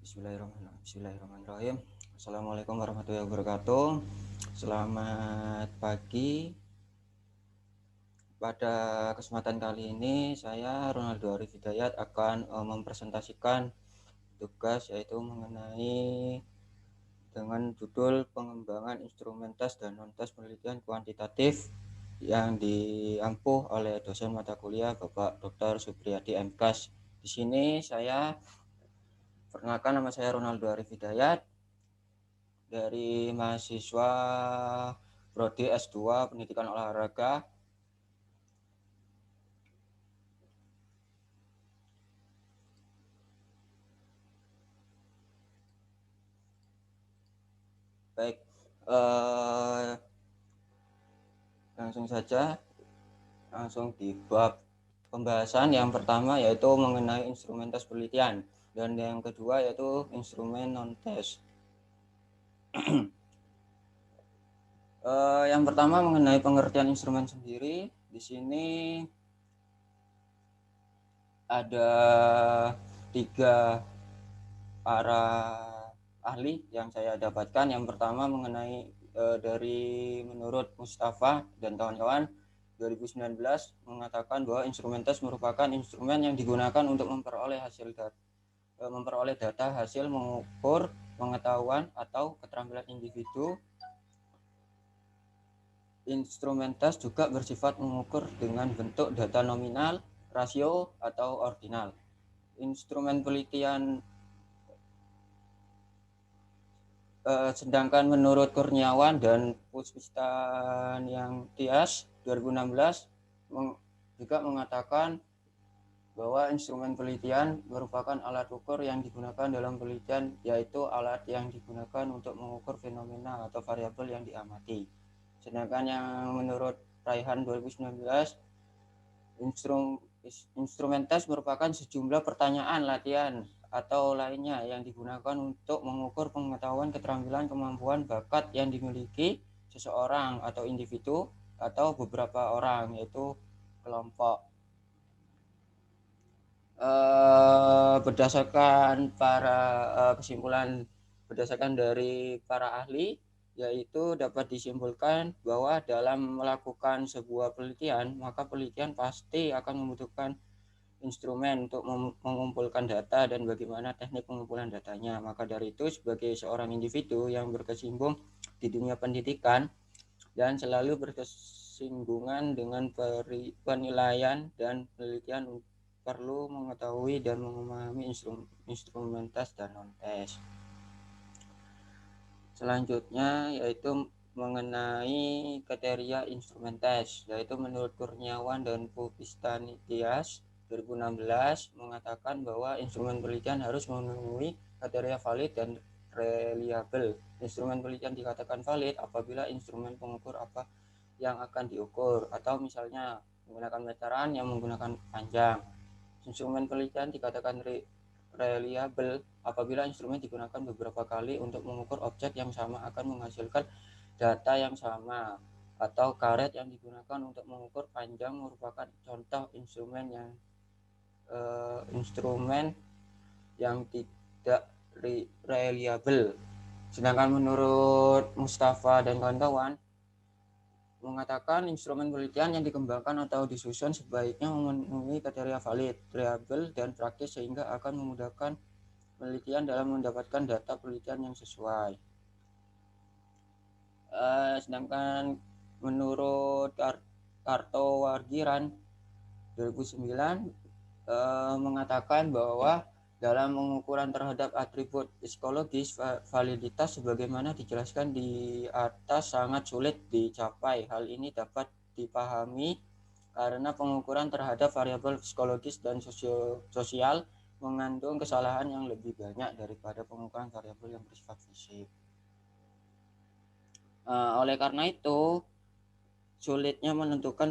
Bismillahirrahmanirrahim. Assalamualaikum warahmatullahi wabarakatuh. Selamat pagi. Pada kesempatan kali ini saya Ronaldo Arif Hidayat akan mempresentasikan tugas yaitu mengenai dengan judul pengembangan instrumen tes dan non-tes penelitian kuantitatif yang diampuh oleh dosen mata kuliah Bapak Dr. Supriyadi MKas. Di sini saya perkenalkan, nama saya Ronaldo Arif Hidayat dari mahasiswa Prodi S2 Pendidikan Olahraga. Baik, langsung di bab pembahasan yang pertama yaitu mengenai instrumen tes penelitian, dan yang kedua yaitu instrumen non-tes. Yang pertama mengenai pengertian instrumen sendiri. Di sini ada 3 para ahli yang saya dapatkan. Yang pertama mengenai dari menurut Mustafa dan kawan-kawan 2019 mengatakan bahwa instrumen tes merupakan instrumen yang digunakan untuk memperoleh data hasil mengukur pengetahuan atau keterampilan individu. Instrumen tes juga bersifat mengukur dengan bentuk data nominal, rasio, atau ordinal. Instrumen penelitian sedangkan menurut Kurniawan dan Puspistanian yang Tias 2016 juga mengatakan bahwa instrumen penelitian merupakan alat ukur yang digunakan dalam penelitian, yaitu alat yang digunakan untuk mengukur fenomena atau variabel yang diamati. Sedangkan yang menurut Raihan 2019, instrumen tes merupakan sejumlah pertanyaan latihan atau lainnya yang digunakan untuk mengukur pengetahuan, keterampilan, kemampuan, bakat yang dimiliki seseorang atau individu atau beberapa orang, yaitu kelompok. Berdasarkan dari para ahli, yaitu dapat disimpulkan bahwa dalam melakukan sebuah penelitian, maka penelitian pasti akan membutuhkan instrumen untuk mengumpulkan data dan bagaimana teknik pengumpulan datanya. Maka dari itu, sebagai seorang individu yang berkecimpung di dunia pendidikan dan selalu bersinggungan dengan penilaian dan penelitian, perlu mengetahui dan memahami instrumen tes dan non-tes. Selanjutnya yaitu mengenai kriteria instrumen tes, yaitu menurut Kurniawan dan Puspistanian 2016 mengatakan bahwa instrumen penelitian harus memenuhi kriteria valid dan reliable. Instrumen penelitian dikatakan valid apabila instrumen pengukur apa yang akan diukur, atau misalnya menggunakan meteran yang menggunakan panjang. Instrumen penelitian dikatakan reliable apabila instrumen digunakan beberapa kali untuk mengukur objek yang sama akan menghasilkan data yang sama, atau karet yang digunakan untuk mengukur panjang merupakan contoh instrumen yang tidak reliable. Sedangkan menurut Mustafa dan kawan-kawan mengatakan instrumen penelitian yang dikembangkan atau disusun sebaiknya memenuhi kriteria valid, reliable, dan praktis sehingga akan memudahkan penelitian dalam mendapatkan data penelitian yang sesuai. Sedangkan menurut Kartowargiran 2009 mengatakan bahwa dalam pengukuran terhadap atribut psikologis, validitas sebagaimana dijelaskan di atas sangat sulit dicapai. Hal ini dapat dipahami karena pengukuran terhadap variabel psikologis dan sosial mengandung kesalahan yang lebih banyak daripada pengukuran variabel yang bersifat fisik. Oleh karena itu sulitnya menentukan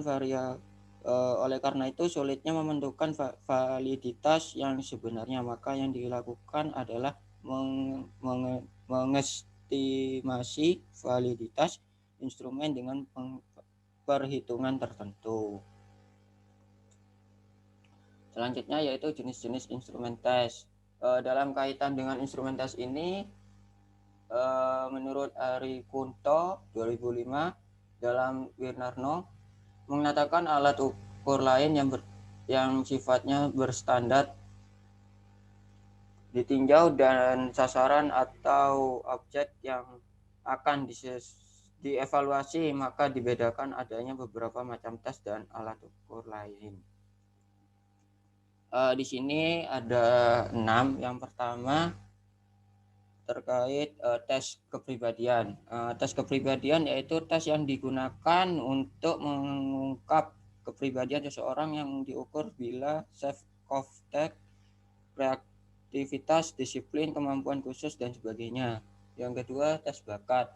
validitas yang sebenarnya, maka yang dilakukan adalah mengestimasi validitas instrumen dengan perhitungan tertentu. Selanjutnya yaitu jenis-jenis instrumen tes. Dalam kaitan dengan instrumen tes ini, menurut Ari Kunto 2005 dalam Wirnarno mengatakan alat ukur lain yang sifatnya berstandar ditinjau dan sasaran atau objek yang akan dievaluasi, maka dibedakan adanya beberapa macam tes dan alat ukur lain. Di sini ada 6. Yang pertama terkait tes kepribadian. Tes kepribadian yaitu tes yang digunakan untuk mengungkap kepribadian seseorang yang diukur bila self-contact, reaktivitas, disiplin, kemampuan khusus, dan sebagainya. Yang kedua, tes bakat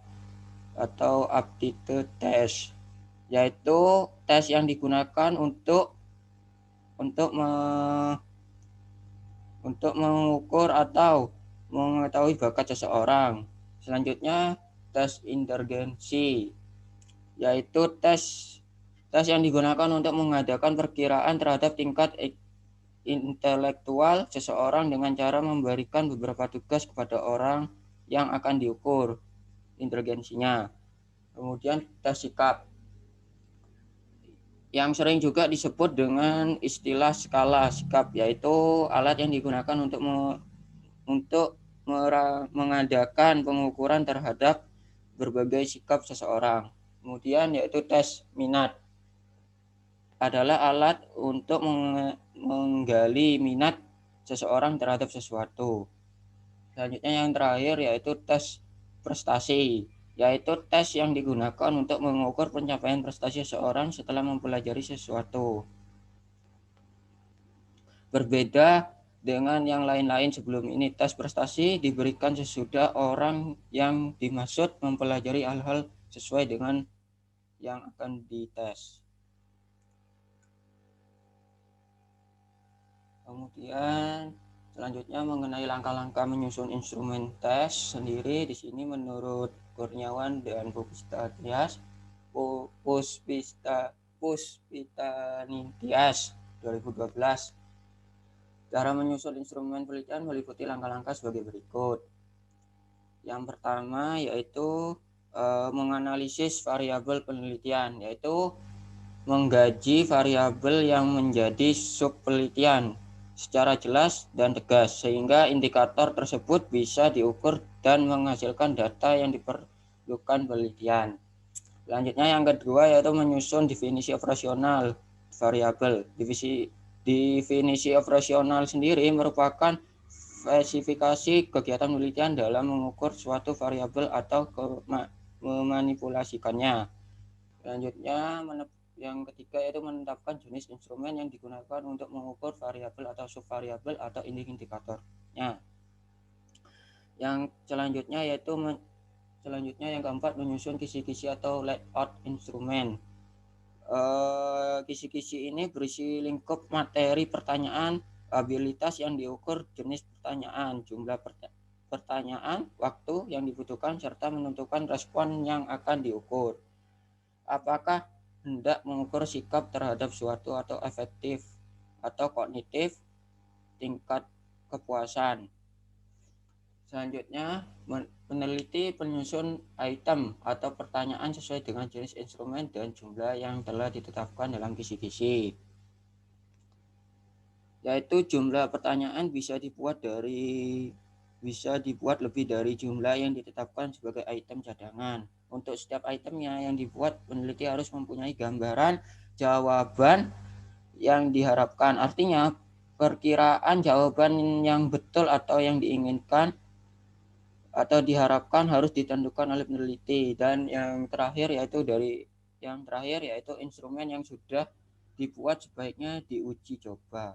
atau aptitude test, yaitu tes yang digunakan untuk mengukur atau mengetahui bakat seseorang. Selanjutnya, tes inteligensi, yaitu tes yang digunakan untuk mengadakan perkiraan terhadap tingkat intelektual seseorang dengan cara memberikan beberapa tugas kepada orang yang akan diukur inteligensinya. Kemudian tes sikap, yang sering juga disebut dengan istilah skala sikap, yaitu alat yang digunakan untuk mengadakan pengukuran terhadap berbagai sikap seseorang. Kemudian yaitu tes minat, adalah alat untuk menggali minat seseorang terhadap sesuatu. Selanjutnya yang terakhir yaitu tes prestasi, yaitu tes yang digunakan untuk mengukur pencapaian prestasi seseorang setelah mempelajari sesuatu. Berbeda dengan yang lain-lain sebelum ini, tes prestasi diberikan sesudah orang yang dimaksud mempelajari hal-hal sesuai dengan yang akan dites. Kemudian selanjutnya mengenai langkah-langkah menyusun instrumen tes sendiri, di sini menurut Kurniawan dan Puspita Nitias 2012, cara menyusun instrumen penelitian meliputi langkah-langkah sebagai berikut. Yang pertama yaitu menganalisis variabel penelitian, yaitu menggaji variabel yang menjadi sub penelitian secara jelas dan tegas, sehingga indikator tersebut bisa diukur dan menghasilkan data yang diperlukan penelitian. Selanjutnya yang kedua yaitu menyusun definisi operasional variabel. Definisi operasional sendiri merupakan spesifikasi kegiatan penelitian dalam mengukur suatu variabel atau memanipulasikannya. Selanjutnya yang ketiga yaitu menetapkan jenis instrumen yang digunakan untuk mengukur variabel atau subvariabel atau indikatornya. Yang selanjutnya yang keempat menyusun kisi-kisi atau layout instrumen. Kisi-kisi ini berisi lingkup materi pertanyaan, abilitas yang diukur, jenis pertanyaan, jumlah pertanyaan, waktu yang dibutuhkan, serta menentukan respon yang akan diukur. Apakah hendak mengukur sikap terhadap suatu atau efektif atau kognitif, tingkat kepuasan. Selanjutnya, peneliti penyusun item atau pertanyaan sesuai dengan jenis instrumen dan jumlah yang telah ditetapkan dalam kisi-kisi. Yaitu jumlah pertanyaan bisa dibuat lebih dari jumlah yang ditetapkan sebagai item cadangan. Untuk setiap itemnya yang dibuat, peneliti harus mempunyai gambaran jawaban yang diharapkan. Artinya, perkiraan jawaban yang betul atau yang diinginkan atau diharapkan harus ditentukan oleh peneliti. Dan yang terakhir yaitu instrumen yang sudah dibuat sebaiknya diuji coba.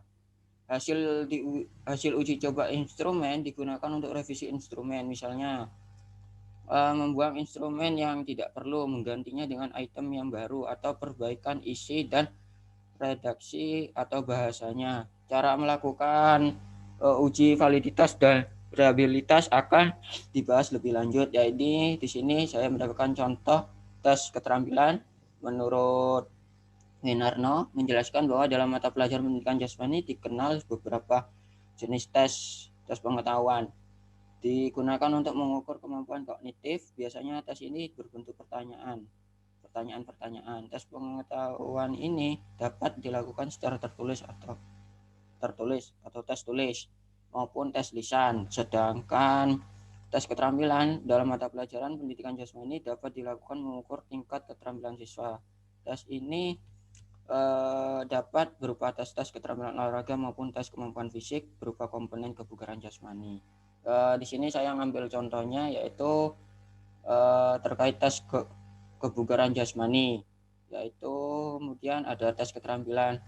Hasil uji coba instrumen digunakan untuk revisi instrumen, misalnya membuang instrumen yang tidak perlu, menggantinya dengan item yang baru, atau perbaikan isi dan redaksi atau bahasanya. Cara melakukan uji validitas dan reliabilitas akan dibahas lebih lanjut. Jadi di sini saya mendapatkan contoh tes keterampilan menurut Winarno, menjelaskan bahwa dalam mata pelajaran pendidikan jasmani dikenal beberapa jenis tes tes pengetahuan. Digunakan untuk mengukur kemampuan kognitif. Biasanya tes ini berbentuk pertanyaan-pertanyaan. Tes pengetahuan ini dapat dilakukan secara tertulis atau tes tulis maupun tes lisan. Sedangkan tes keterampilan dalam mata pelajaran pendidikan jasmani dapat dilakukan mengukur tingkat keterampilan siswa. Tes ini dapat berupa tes keterampilan olahraga maupun tes kemampuan fisik berupa komponen kebugaran jasmani. Di sini saya ngambil contohnya yaitu terkait tes kebugaran jasmani, yaitu kemudian ada tes keterampilan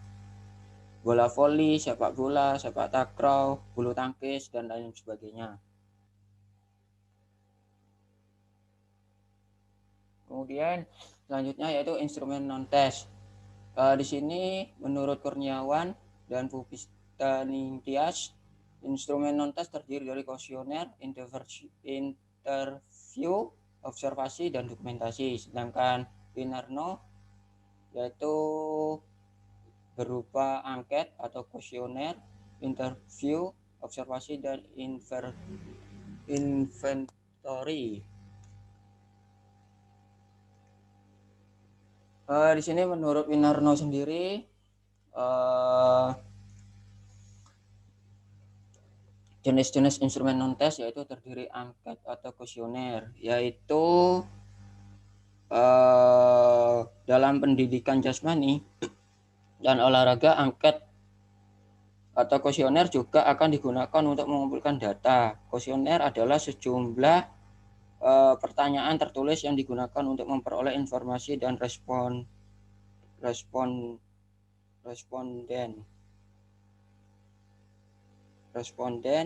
bola voli, sepak bola, sepak takraw, bulu tangkis, dan lain sebagainya. Kemudian selanjutnya yaitu instrumen non-tes. Di sini menurut Kurniawan dan Pupistaningtyas, instrumen non-tes terdiri dari kuesioner, interview, observasi, dan dokumentasi. Sedangkan Winarno yaitu berupa angket atau kuesioner, interview, observasi, dan inventory. Di sini menurut Winarno sendiri jenis-jenis instrumen non-tes yaitu terdiri angket atau kuesioner, yaitu dalam pendidikan jasmani dan olahraga, angket atau kuesioner juga akan digunakan untuk mengumpulkan data. Kuesioner adalah sejumlah pertanyaan tertulis yang digunakan untuk memperoleh informasi dan responden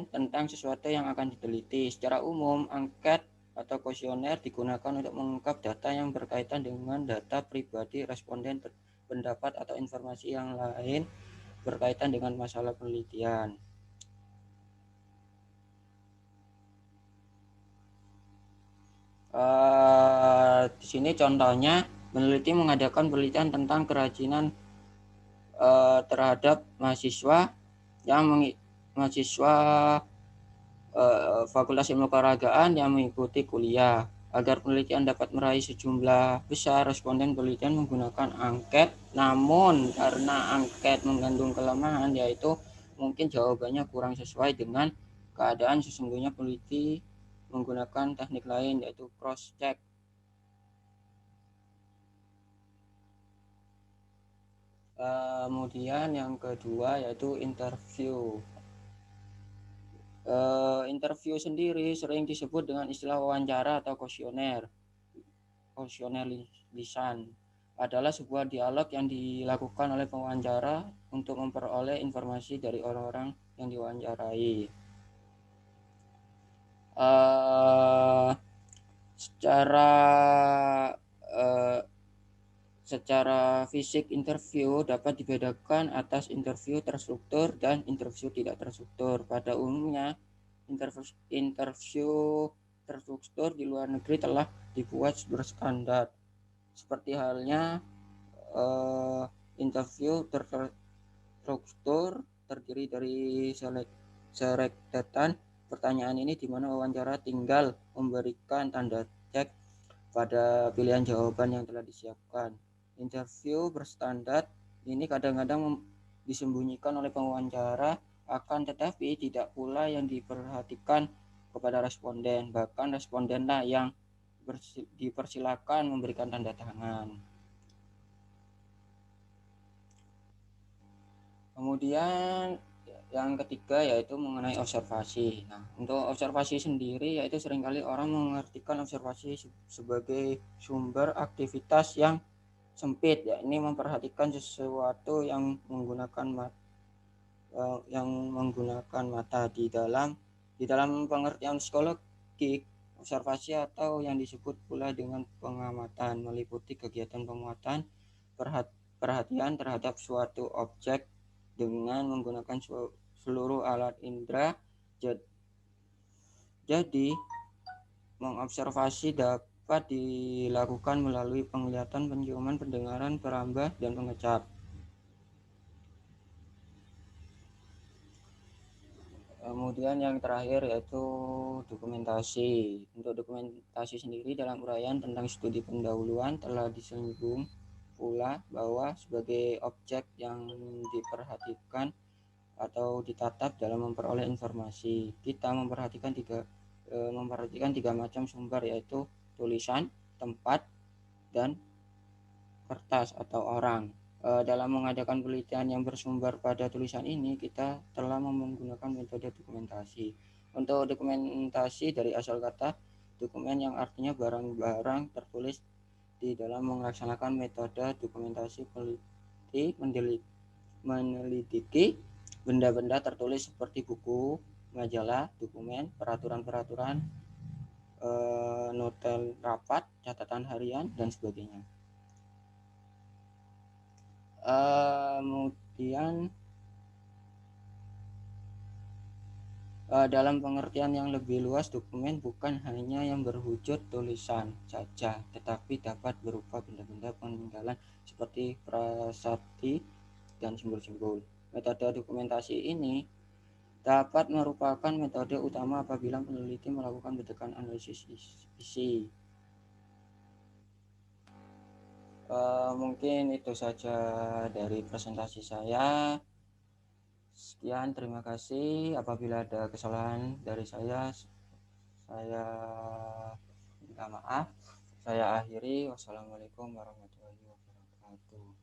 tentang sesuatu yang akan diteliti. Secara umum, angket atau kuesioner digunakan untuk mengungkap data yang berkaitan dengan data pribadi responden, pendapat atau informasi yang lain berkaitan dengan masalah penelitian. Di sini contohnya, peneliti mengadakan penelitian tentang kerajinan terhadap mahasiswa Fakultas Ilmu Keolahragaan yang mengikuti kuliah. Agar penelitian dapat meraih sejumlah besar responden, penelitian menggunakan angket. Namun karena angket mengandung kelemahan, yaitu mungkin jawabannya kurang sesuai dengan keadaan sesungguhnya, peneliti menggunakan teknik lain yaitu cross check. Kemudian yang kedua yaitu interview. Interview sendiri sering disebut dengan istilah wawancara atau kuesioner lisan. Adalah sebuah dialog yang dilakukan oleh pewawancara untuk memperoleh informasi dari orang-orang yang diwawancarai. Secara fisik, interview dapat dibedakan atas interview terstruktur dan interview tidak terstruktur. Pada umumnya, interview terstruktur di luar negeri telah dibuat berstandar, seperti halnya interview terstruktur terdiri dari serektetan pertanyaan ini, di mana wawancara tinggal memberikan tanda cek pada pilihan jawaban yang telah disiapkan. Interview berstandar ini kadang-kadang disembunyikan oleh pewawancara, akan tetapi tidak pula yang diperhatikan kepada responden. Bahkan respondenlah yang dipersilakan memberikan tanda tangan. Kemudian yang ketiga yaitu mengenai observasi. Nah, untuk observasi sendiri yaitu seringkali orang mengartikan observasi sebagai sumber aktivitas yang sempit, yakni memperhatikan sesuatu yang menggunakan mata. Di dalam pengertian psikologik, observasi atau yang disebut pula dengan pengamatan meliputi kegiatan pengamatan perhatian terhadap suatu objek dengan menggunakan seluruh alat indera. Jadi mengobservasi dapat dilakukan melalui penglihatan, penciuman, pendengaran, peraba, dan pengecap. Kemudian yang terakhir yaitu dokumentasi. Untuk dokumentasi sendiri dalam uraian tentang studi pendahuluan telah disinggung pula bahwa sebagai objek yang diperhatikan atau ditatap dalam memperoleh informasi, kita memperhatikan tiga macam sumber, yaitu tulisan, tempat, dan kertas atau orang. Dalam mengadakan penelitian yang bersumber pada tulisan ini, kita telah menggunakan metode dokumentasi. Untuk dokumentasi dari asal kata dokumen yang artinya barang-barang tertulis di dalam melaksanakan metode dokumentasi peneliti meneliti benda-benda tertulis seperti buku, majalah, dokumen, peraturan-peraturan, notel rapat, catatan harian, dan sebagainya. Kemudian dalam pengertian yang lebih luas, dokumen bukan hanya yang berwujud tulisan saja, tetapi dapat berupa benda-benda peninggalan seperti prasasti dan simbol-simbol. Metode dokumentasi ini dapat merupakan metode utama apabila peneliti melakukan pendekatan analisis isi. Mungkin itu saja dari presentasi saya. Sekian, terima kasih. Apabila ada kesalahan dari saya minta maaf. Saya akhiri. Wassalamualaikum warahmatullahi wabarakatuh.